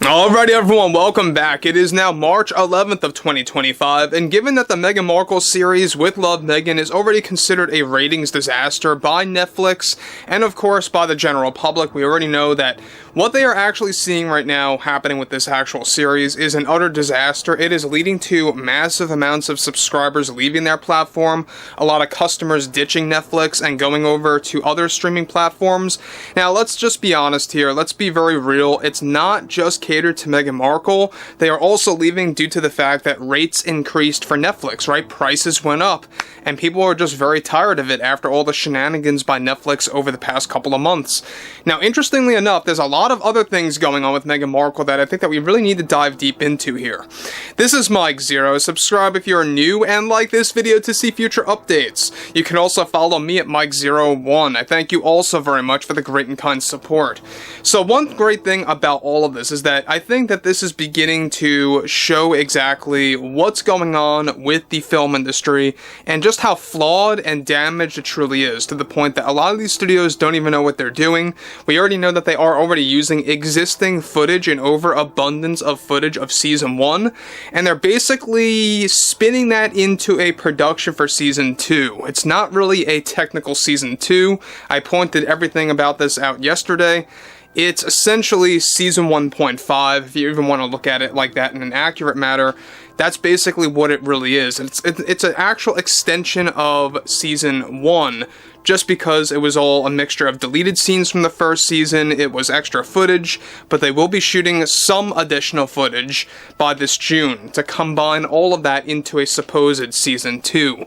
Alrighty everyone, welcome back. It is now March 11th of 2025, and given that the Meghan Markle series with Love Meghan is already considered a ratings disaster by Netflix, and of course by the general public, we already know that what they are actually seeing right now happening with this actual series is an utter disaster. It is leading to massive amounts of subscribers leaving their platform, a lot of customers ditching Netflix and going over to other streaming platforms. Now let's just be honest here, let's be very real, it's not just catered to Meghan Markle. They are also leaving due to the fact that rates increased for Netflix, right? Prices went up, and people are just very tired of it after all the shenanigans by Netflix over the past couple of months. Now, interestingly enough, there's a lot of other things going on with Meghan Markle that I think that we really need to dive deep into here. This is Mike Zero. Subscribe if you're new, and like this video to see future updates. You can also follow me at Mike01. I thank you also very much for the great and kind support. So one great thing about all of this is that I think that this is beginning to show exactly what's going on with the film industry and just how flawed and damaged it truly is, to the point that a lot of these studios don't even know what they're doing. We already know that they are already using existing footage, an overabundance of footage of season 1, and they're basically spinning that into a production for season 2. It's not really a technical season 2. I pointed everything about this out yesterday. It's essentially season 1.5, if you even want to look at it like that in an accurate matter. That's basically what it really is. It's an actual extension of season 1, just because it was all a mixture of deleted scenes from the first season. It was extra footage, but they will be shooting some additional footage by this June to combine all of that into a supposed season 2.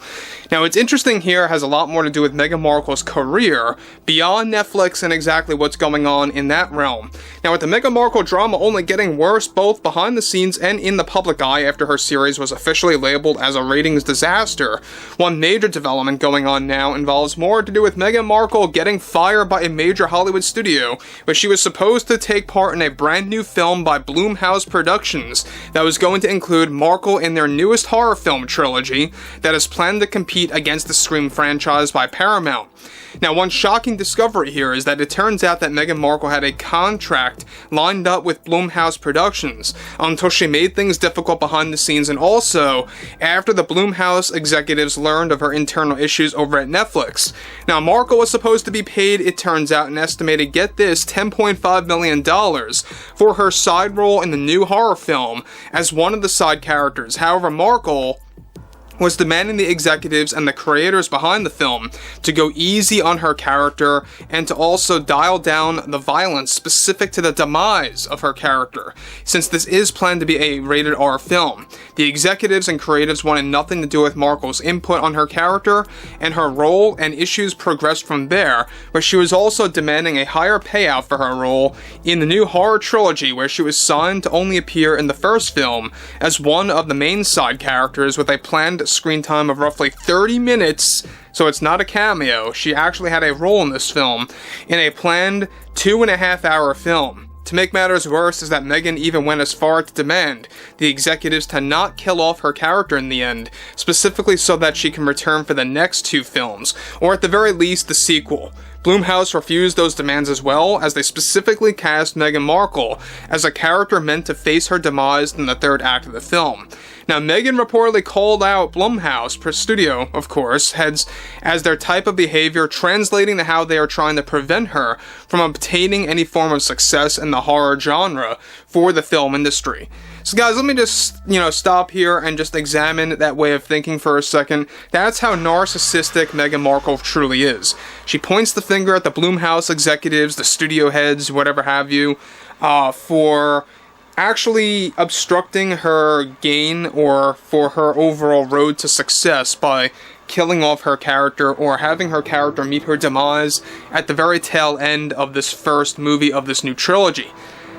Now, what's interesting here has a lot more to do with Meghan Markle's career beyond Netflix and exactly what's going on in that realm. Now, with the Meghan Markle drama only getting worse both behind the scenes and in the public eye after her series was officially labeled as a ratings disaster, one major development going on now involves more to do with Meghan Markle getting fired by a major Hollywood studio, where she was supposed to take part in a brand new film by Blumhouse Productions that was going to include Markle in their newest horror film trilogy that is planned to compete against the Scream franchise by Paramount. Now, one shocking discovery here is that it turns out that Meghan Markle had a contract lined up with Blumhouse Productions until she made things difficult behind the scenes, and also after the Blumhouse executives learned of her internal issues over at Netflix. Now, Markle was supposed to be paid, it turns out, an estimated, get this, $10.5 million for her side role in the new horror film as one of the side characters. However, Markle was demanding the executives and the creators behind the film to go easy on her character and to also dial down the violence specific to the demise of her character, since this is planned to be a rated R film. The executives and creatives wanted nothing to do with Markle's input on her character and her role, and issues progressed from there, where she was also demanding a higher payout for her role in the new horror trilogy, where she was signed to only appear in the first film as one of the main side characters with a planned screen time of roughly 30 minutes, so it's not a cameo. She actually had a role in this film in a planned 2.5-hour film. To make matters worse is that Meghan even went as far to demand the executives to not kill off her character in the end, specifically so that she can return for the next 2 films, or at the very least the sequel. Blumhouse refused those demands as well, as they specifically cast Meghan Markle as a character meant to face her demise in the third act of the film. Now, Meghan reportedly called out Blumhouse, per studio, of course, heads as their type of behavior, translating to how they are trying to prevent her from obtaining any form of success in the horror genre for the film industry. So guys, let me just, stop here and just examine that way of thinking for a second. That's how narcissistic Meghan Markle truly is. She points the finger at the Blumhouse executives, the studio heads, whatever have you, for actually obstructing her gain or for her overall road to success by killing off her character or having her character meet her demise at the very tail end of this first movie of this new trilogy.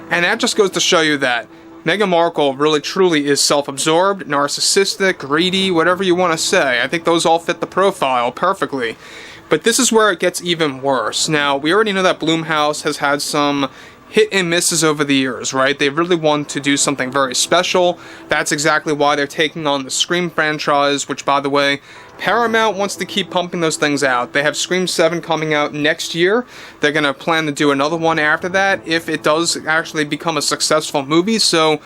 And that just goes to show you that Meghan Markle really truly is self-absorbed, narcissistic, greedy, whatever you want to say. I think those all fit the profile perfectly. But this is where it gets even worse. Now, we already know that Blumhouse has had some hit and misses over the years, right? They really want to do something very special. That's exactly why they're taking on the Scream franchise, which, by the way, Paramount wants to keep pumping those things out. They have Scream 7 coming out next year. They're going to plan to do another one after that if it does actually become a successful movie. So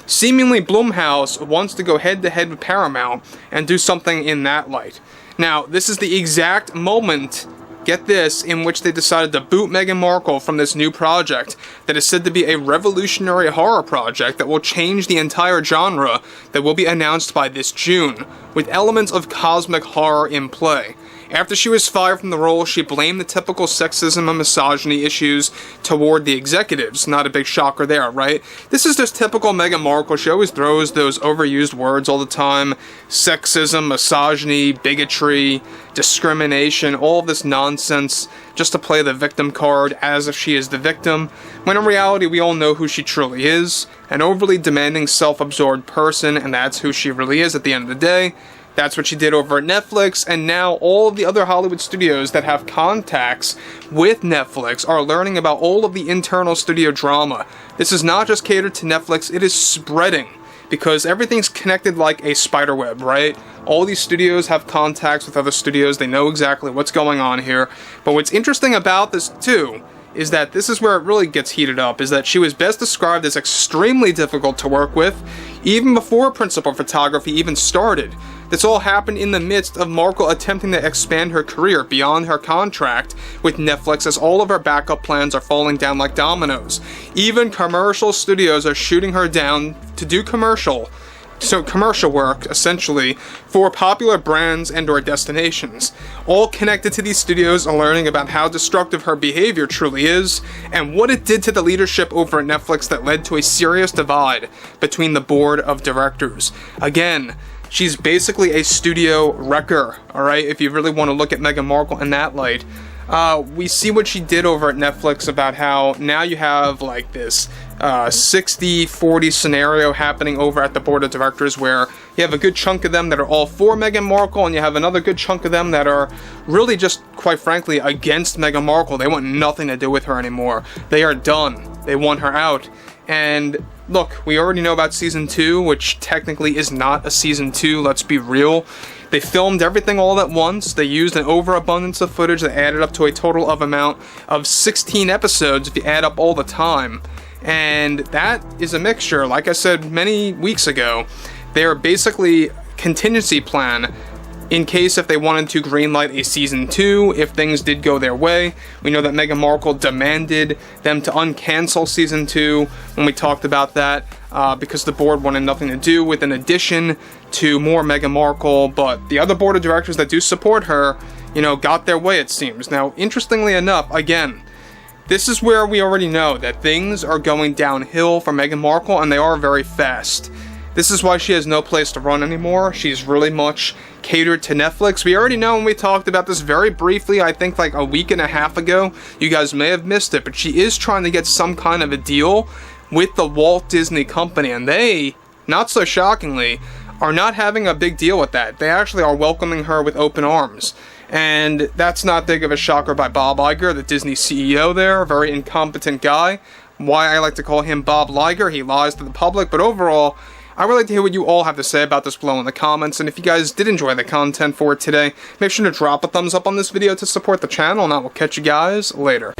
seemingly Blumhouse wants to go head-to-head with Paramount and do something in that light. Now, this is the exact moment, get this, in which they decided to boot Meghan Markle from this new project that is said to be a revolutionary horror project that will change the entire genre that will be announced by this June, with elements of cosmic horror in play. After she was fired from the role, she blamed the typical sexism and misogyny issues toward the executives. Not a big shocker there, right? This is just typical Meghan Markle. She always throws those overused words all the time. Sexism, misogyny, bigotry, discrimination, all of this nonsense just to play the victim card as if she is the victim, when in reality we all know who she truly is, an overly demanding, self-absorbed person, and that's who she really is at the end of the day. That's what she did over at Netflix, and now all of the other Hollywood studios that have contacts with Netflix are learning about all of the internal studio drama. This is not just catered to Netflix, it is spreading, because everything's connected like a spider web, right? All these studios have contacts with other studios, they know exactly what's going on here. But what's interesting about this too is that this is where it really gets heated up, is that she was best described as extremely difficult to work with, even before principal photography even started. This all happened in the midst of Markle attempting to expand her career beyond her contract with Netflix, as all of her backup plans are falling down like dominoes. Even commercial studios are shooting her down to do commercial work, essentially, for popular brands and or destinations. All connected to these studios are learning about how destructive her behavior truly is, and what it did to the leadership over at Netflix that led to a serious divide between the board of directors. Again, she's basically a studio wrecker, alright, if you really want to look at Meghan Markle in that light. We see what she did over at Netflix about how now you have like this 60-40 scenario happening over at the board of directors, where you have a good chunk of them that are all for Meghan Markle, and you have another good chunk of them that are really just, quite frankly, against Meghan Markle. They want nothing to do with her anymore. They are done. They want her out. And look, we already know about season 2, which technically is not a season 2, let's be real. They filmed everything all at once. They used an overabundance of footage that added up to a total of amount of 16 episodes if you add up all the time. And that is a mixture, like I said many weeks ago. They're basically contingency plan in case if they wanted to greenlight a season 2, if things did go their way. We know that Meghan Markle demanded them to uncancel season 2 when we talked about that, because the board wanted nothing to do with an addition to more Meghan Markle, but the other board of directors that do support her, got their way, it seems. Now, interestingly enough, again, this is where we already know that things are going downhill for Meghan Markle, and they are very fast. This is why she has no place to run anymore. She's really much catered to Netflix. We already know, when we talked about this very briefly, I think like a week and a half ago. You guys may have missed it, but she is trying to get some kind of a deal with the Walt Disney Company, and they, not so shockingly, are not having a big deal with that. They actually are welcoming her with open arms. And that's not big of a shocker by Bob Iger, the Disney CEO there, a very incompetent guy. Why I like to call him Bob Liger, he lies to the public, but overall, I would like to hear what you all have to say about this below in the comments, and if you guys did enjoy the content for today, make sure to drop a thumbs up on this video to support the channel, and I will catch you guys later.